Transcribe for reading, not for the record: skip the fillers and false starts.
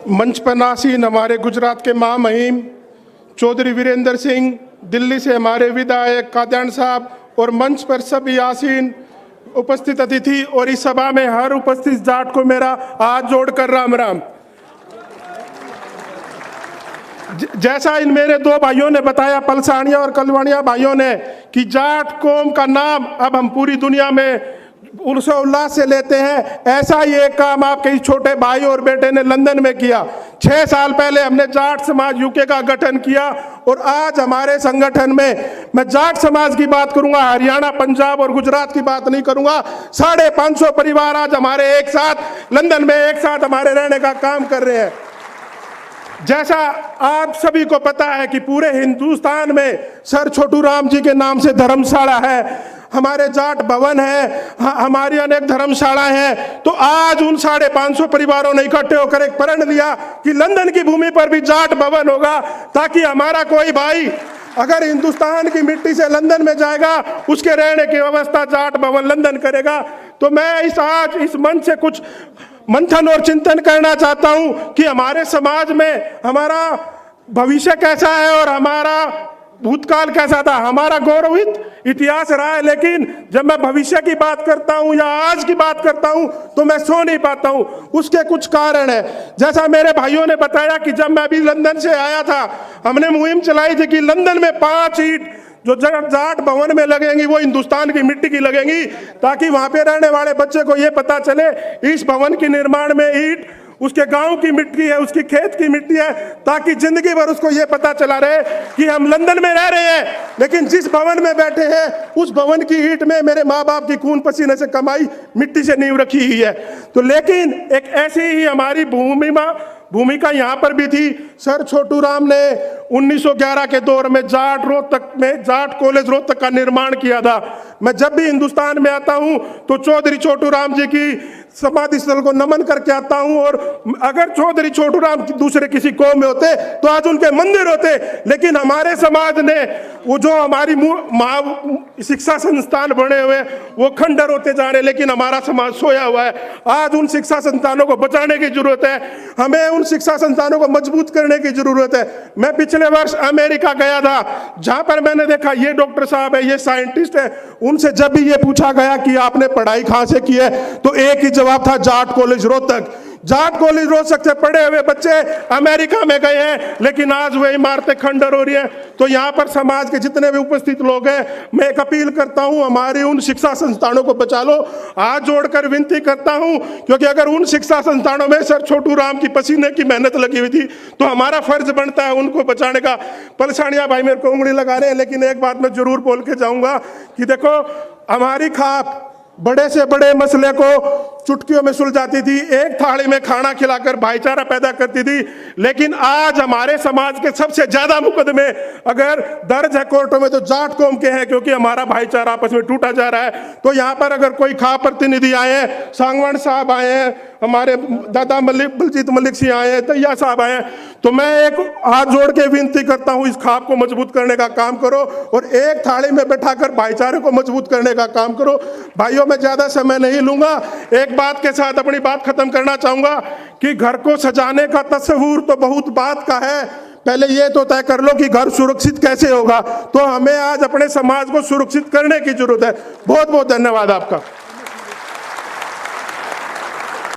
मंच पर नासीन हमारे गुजरात के महामहिम चौधरी वीरेंद्र सिंह, दिल्ली से हमारे विधायक कादयान साहब और मंच पर सभी आसीन उपस्थित अतिथि और इस सभा में हर उपस्थित जाट को मेरा हाथ जोड़कर राम राम। जैसा इन मेरे दो भाइयों ने बताया, पलसानिया और कलवानिया भाइयों ने, कि जाट कौम का नाम अब हम पूरी दुनिया में उल्लास से लेते हैं, ऐसा ही एक काम आपके इस छोटे भाई और बेटे ने लंदन में किया। 6 साल पहले हमने जाट समाज यूके का गठन किया और आज हमारे संगठन में, मैं जाट समाज की बात करूंगा, हरियाणा, पंजाब और गुजरात की बात नहीं करूंगा, 550 परिवार आज हमारे एक साथ लंदन में एक साथ हमारे रहने का काम कर रहे हैं। जैसा आप सभी को पता है कि पूरे हिंदुस्तान में सर छोटू राम जी के नाम से धर्मशाला है, हमारे जाट भवन है, हमारी अनेक धर्मशालाएं हैं। तो आज उन 550 परिवारों ने इकट्ठे होकर एक प्रण लिया कि लंदन की भूमि पर भी जाट भवन होगा, ताकि हमारा कोई भाई अगर हिंदुस्तान की मिट्टी से लंदन में जाएगा, उसके रहने की व्यवस्था जाट भवन लंदन करेगा। तो मैं आज इस मंच से कुछ मंथन और चिंतन करना चाहता हूं कि हमारे समाज में हमारा भविष्य कैसा है और हमारा भूतकाल कैसा था। हमारा गौरवित इतिहास रहा है, लेकिन जब मैं भविष्य की बात करता हूं या आज की बात करता हूं तो मैं सो नहीं पाता हूं। उसके कुछ कारण है। जैसा मेरे भाइयों ने बताया कि जब मैं अभी लंदन से आया था, हमने मुहिम चलाई थी कि लंदन में 5 ईंट जो जाट भवन में लगेंगी वो हिंदुस्तान की मिट्टी की लगेंगी, ताकि वहां पे रहने वाले बच्चे को ये पता चले इस भवन के निर्माण में ईंट उसके गांव की मिट्टी है, उसकी खेत की मिट्टी है, ताकि जिंदगी भर उसको ये पता चला रहे कि हम लंदन में रह रहे हैं, लेकिन जिस भवन में बैठे हैं उस भवन की ईंट में मेरे माँ बाप की खून पसीने से कमाई मिट्टी से नींव रखी हुई है। तो लेकिन एक ऐसी ही हमारी भूमिका यहाँ पर भी थी। सर छोटू राम ने 1911 के दौर में जाट कॉलेज रोहतक का निर्माण किया था। मैं जब भी हिंदुस्तान में आता हूँ तो चौधरी छोटू राम जी की समाधि स्थल को नमन करके आता हूं, और अगर चौधरी छोटू राम दूसरे किसी कौम में होते तो आज उनके मंदिर होते, लेकिन हमारे समाज ने वो जो हमारी शिक्षा संस्थान बने हुए वो खंडर होते जा रहे, लेकिन हमारा समाज सोया हुआ है। आज उन शिक्षा संस्थानों को बचाने की जरूरत है, हमें उन शिक्षा संस्थानों को मजबूत करने की जरूरत है। मैं पिछले वर्ष अमेरिका गया था, जहां पर मैंने देखा ये डॉक्टर साहब है, ये साइंटिस्ट है, उनसे जब भी ये पूछा गया कि आपने पढ़ाई कहां से की है तो एक ही जवाब था, जाट कॉलेज रोहतक। जाट कॉलेज रोहतक से पढ़े हुए बच्चे अमेरिका में गए हैं, लेकिन आज वह इमारतें खंडर हो रही हैं। तो यहाँ पर समाज के जितने भी उपस्थित लोग हैं, मैं एक अपील करता हूँ, हमारी उन शिक्षा संस्थानों को बचा लो। हाथ जोड़कर विनती करता हूँ, क्योंकि अगर उन शिक्षा संस्थानों में सर छोटू राम की पसीने की मेहनत लगी हुई थी तो हमारा फर्ज बनता है उनको बचाने का। पलसानिया भाई मेरे को उंगली लगा रहे हैं, लेकिन एक बात मैं जरूर बोल के जाऊंगा कि देखो, हमारी खाप बड़े से बड़े मसले को चुटकियों में सुलझाती थी, एक थाली में खाना खिलाकर भाईचारा पैदा करती थी। लेकिन आज हमारे समाज के सबसे ज्यादा मुकदमे अगर दर्ज है कोर्टों में तो जाट कौम के हैं, क्योंकि हमारा भाईचारा आपस में टूटा जा रहा है। तो यहाँ पर अगर कोई खाप प्रतिनिधि आए हैं, सांगवान साहब आए हैं, हमारे दादा बलजीत मलिक सिंह आए हैं, तैया साहब आए हैं, तो मैं एक हाथ जोड़ के विनती करता हूँ, इस खाप को मजबूत करने का काम करो और एक थाली में बैठाकर भाईचारे को मजबूत करने का काम करो। भाइयों, मैं ज्यादा समय नहीं लूंगा, एक बात के साथ अपनी बात खत्म करना चाहूंगा कि घर को सजाने का तस्वूर तो बहुत बात का है, पहले ये तो तय कर लो कि घर सुरक्षित कैसे होगा। तो हमें आज अपने समाज को सुरक्षित करने की जरूरत है। बहुत बहुत धन्यवाद आपका।